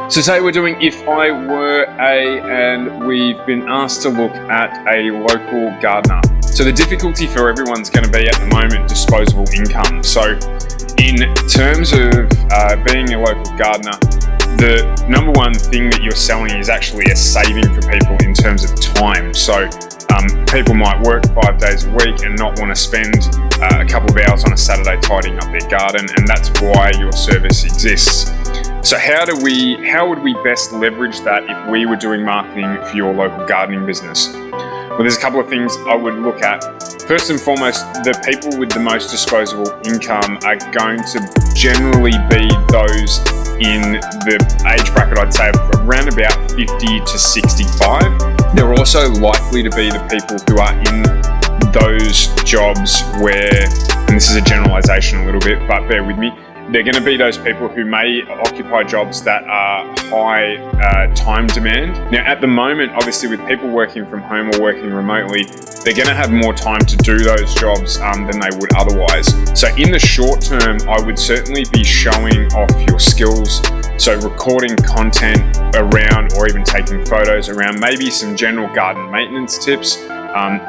So say we're doing If I Were A, and we've been asked to look at a local gardener. So the difficulty for everyone's going to be at the moment disposable income. So in terms of being a local gardener, the number one thing that you're selling is actually a saving for people in terms of time. So people might work 5 days a week and not want to spend a couple of hours on a Saturday tidying up their garden, and that's why your service exists. So how would we best leverage that if we were doing marketing for your local gardening business? Well, there's a couple of things I would look at. First and foremost, the people with the most disposable income are going to generally be those in the age bracket, I'd say, around about 50 to 65. They're also likely to be the people who are in those jobs where, and this is a generalization a little bit, but bear with me, they're going to be those people who may occupy jobs that are high time demand. Now, at the moment, obviously, with people working from home or working remotely, they're going to have more time to do those jobs than they would otherwise. So in the short term, I would certainly be showing off your skills. So recording content around, or even taking photos around maybe some general garden maintenance tips,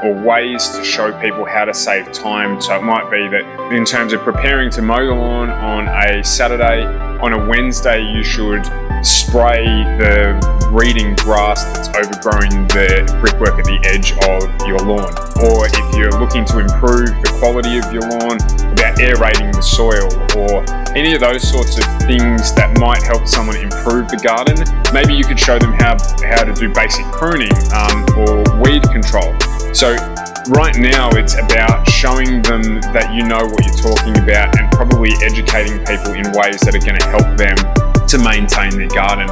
or ways to show people how to save time. So it might be that in terms of preparing to mow the lawn on a Saturday, on a Wednesday you should spray the reeding grass that's overgrowing the brickwork at the edge of your lawn. Or if you're looking to improve the quality of your lawn, about aerating the soil, or any of those sorts of things that might help someone improve the garden. Maybe you could show them how to do basic pruning or weed control. So right now it's about showing them that you know what you're talking about, and probably educating people in ways that are going to help them to maintain their garden.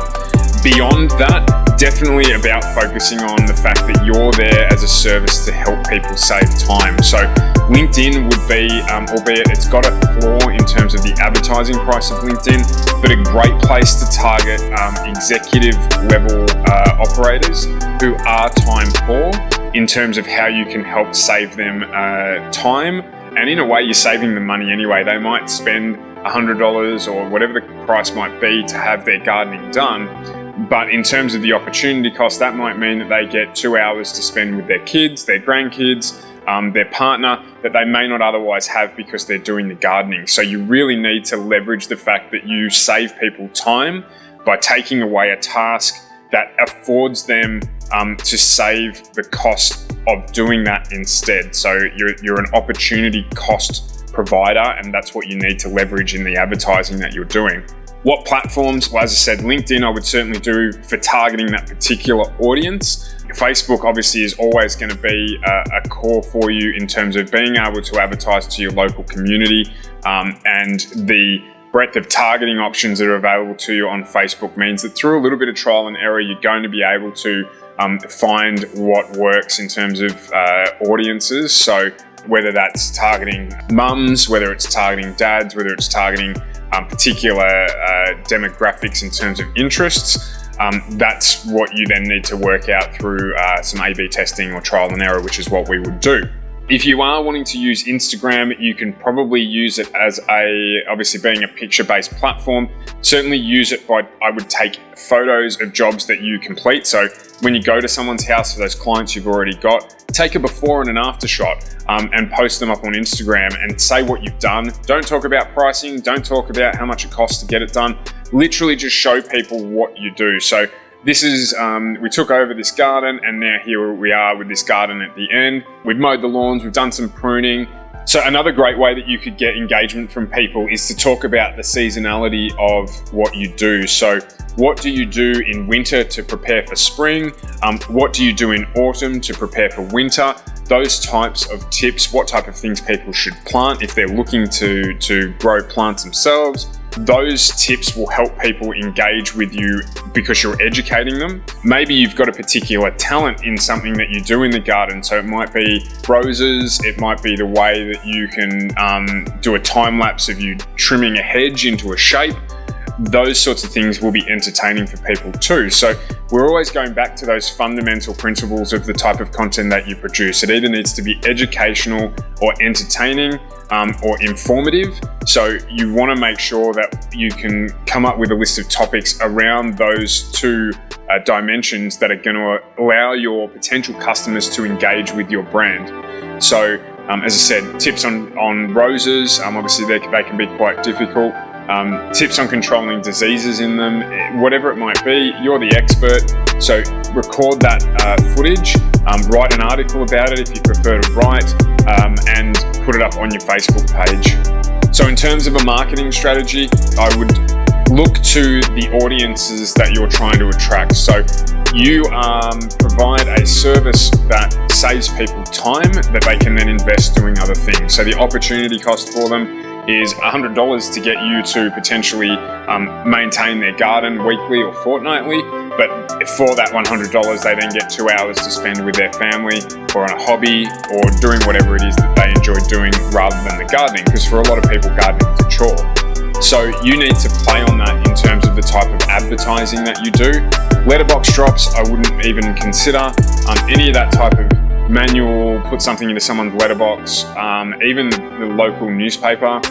Beyond that, definitely about focusing on the fact that you're there as a service to help people save time. So LinkedIn would be, albeit it's got a flaw in terms of the advertising price of LinkedIn, but a great place to target executive level operators who are time poor, in terms of how you can help save them time. And in a way, you're saving them money anyway. They might spend $100 or whatever the price might be to have their gardening done. But in terms of the opportunity cost, that might mean that they get 2 hours to spend with their kids, their grandkids, their partner, that they may not otherwise have because they're doing the gardening. So you really need to leverage the fact that you save people time by taking away a task that affords them to save the cost of doing that instead. So you're an opportunity cost provider, and that's what you need to leverage in the advertising that you're doing. What platforms? Well, as I said, LinkedIn I would certainly do for targeting that particular audience. Facebook obviously is always going to be a core for you in terms of being able to advertise to your local community, and the breadth of targeting options that are available to you on Facebook means that through a little bit of trial and error, you're going to be able to find what works in terms of audiences. So whether that's targeting mums, whether it's targeting dads, whether it's targeting particular demographics in terms of interests, that's what you then need to work out through some A/B testing or trial and error, which is what we would do. If you are wanting to use Instagram, you can probably use it as obviously being a picture-based platform, certainly use it by, I would take photos of jobs that you complete. So when you go to someone's house for those clients you've already got, take a before and an after shot and post them up on Instagram and say what you've done. Don't talk about pricing, don't talk about how much it costs to get it done. Literally just show people what you do. So this is, we took over this garden and now here we are with this garden at the end. We've mowed the lawns, we've done some pruning. So another great way that you could get engagement from people is to talk about the seasonality of what you do. So what do you do in winter to prepare for spring? What do you do in autumn to prepare for winter? Those types of tips, what type of things people should plant if they're looking to grow plants themselves. Those tips will help people engage with you because you're educating them. Maybe you've got a particular talent in something that you do in the garden. So it might be roses, it might be the way that you can do a time lapse of you trimming a hedge into a shape. Those sorts of things will be entertaining for people too. So we're always going back to those fundamental principles of the type of content that you produce. It either needs to be educational or entertaining or informative. So you want to make sure that you can come up with a list of topics around those two dimensions that are going to allow your potential customers to engage with your brand. So as I said, tips on roses, obviously they can be quite difficult. Tips on controlling diseases in them, whatever it might be, you're the expert. So record that footage, write an article about it if you prefer to write, and put it up on your Facebook page. So in terms of a marketing strategy, I would look to the audiences that you're trying to attract. So you provide a service that saves people time that they can then invest doing other things. So the opportunity cost for them is $100 to get you to potentially maintain their garden weekly or fortnightly. But for that $100, they then get 2 hours to spend with their family or on a hobby or doing whatever it is that they enjoy doing rather than the gardening. Because for a lot of people, gardening is a chore. So you need to play on that in terms of the type of advertising that you do. Letterbox drops, I wouldn't even consider. Any of that type of manual, put something into someone's letterbox, even the local newspaper,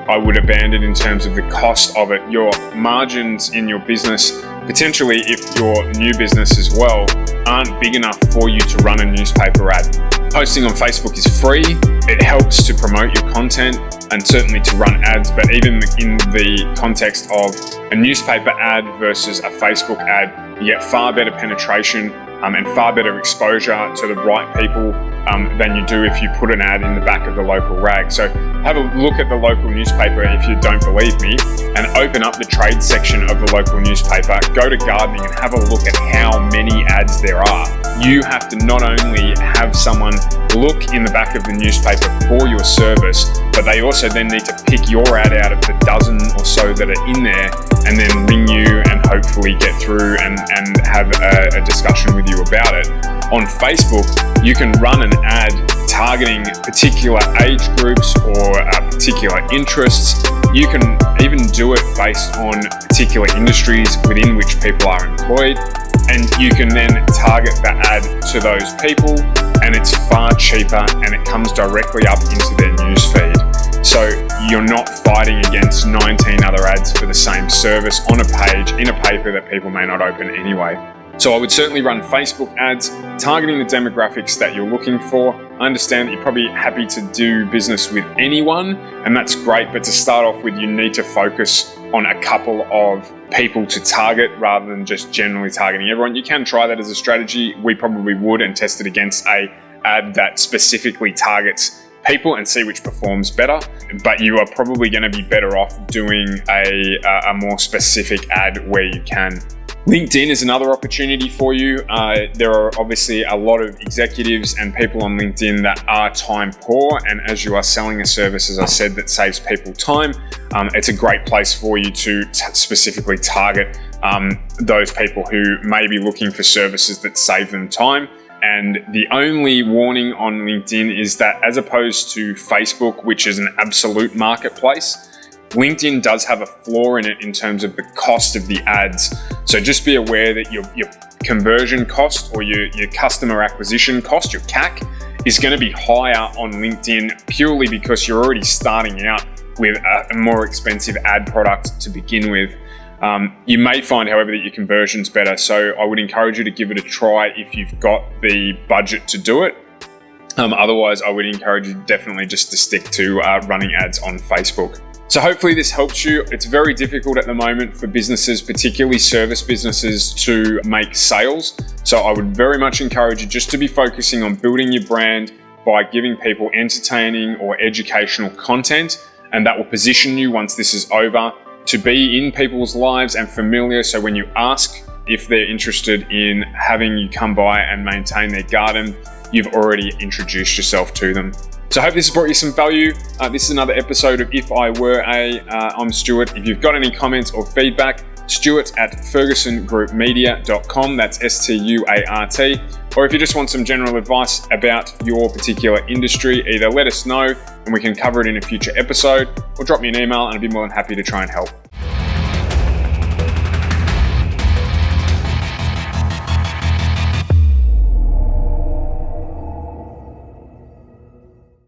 I would abandon in terms of the cost of it. Your margins in your business, potentially if your new business as well, aren't big enough for you to run a newspaper ad. Posting on Facebook is free. It helps to promote your content and certainly to run ads, but even in the context of a newspaper ad versus a Facebook ad, you get far better penetration and far better exposure to the right people than you do if you put an ad in the back of the local rag. So have a look at the local newspaper if you don't believe me, and open up the trade section of the local newspaper, go to gardening and have a look at how many ads there are. You have to not only have someone look in the back of the newspaper for your service, but they also then need to pick your ad out of the dozen or so that are in there and then ring you and hopefully get through and have a discussion with you about it. On Facebook, you can run an ad targeting particular age groups or particular interests. You can even do it based on particular industries within which people are employed. And you can then target that ad to those people, and it's far cheaper and it comes directly up into their newsfeed. So you're not fighting against 19 other ads for the same service on a page in a paper that people may not open anyway. So I would certainly run Facebook ads, targeting the demographics that you're looking for. I understand that you're probably happy to do business with anyone, and that's great, but to start off with, you need to focus on a couple of people to target rather than just generally targeting everyone. You can try that as a strategy. We probably would, and test it against a ad that specifically targets people and see which performs better, but you are probably going to be better off doing a more specific ad where you can. LinkedIn is another opportunity for you. There are obviously a lot of executives and people on LinkedIn that are time poor, and as you are selling a service, as I said, that saves people time, it's a great place for you to specifically target those people who may be looking for services that save them time. And the only warning on LinkedIn is that, as opposed to Facebook, which is an absolute marketplace, LinkedIn does have a flaw in it in terms of the cost of the ads. So just be aware that your conversion cost or your customer acquisition cost, your CAC, is going to be higher on LinkedIn purely because you're already starting out with a more expensive ad product to begin with. You may find, however, that your conversion's better. So I would encourage you to give it a try if you've got the budget to do it. Otherwise, I would encourage you definitely just to stick to running ads on Facebook. So hopefully this helps you. It's very difficult at the moment for businesses, particularly service businesses, to make sales. So I would very much encourage you just to be focusing on building your brand by giving people entertaining or educational content, and that will position you once this is over to be in people's lives and familiar. So when you ask if they're interested in having you come by and maintain their garden, you've already introduced yourself to them. So I hope this has brought you some value. This is another episode of If I Were A. I'm Stuart. If you've got any comments or feedback, stuart@fergusongroupmedia.com. That's STUART. Or if you just want some general advice about your particular industry, either let us know and we can cover it in a future episode, or drop me an email and I'd be more than happy to try and help.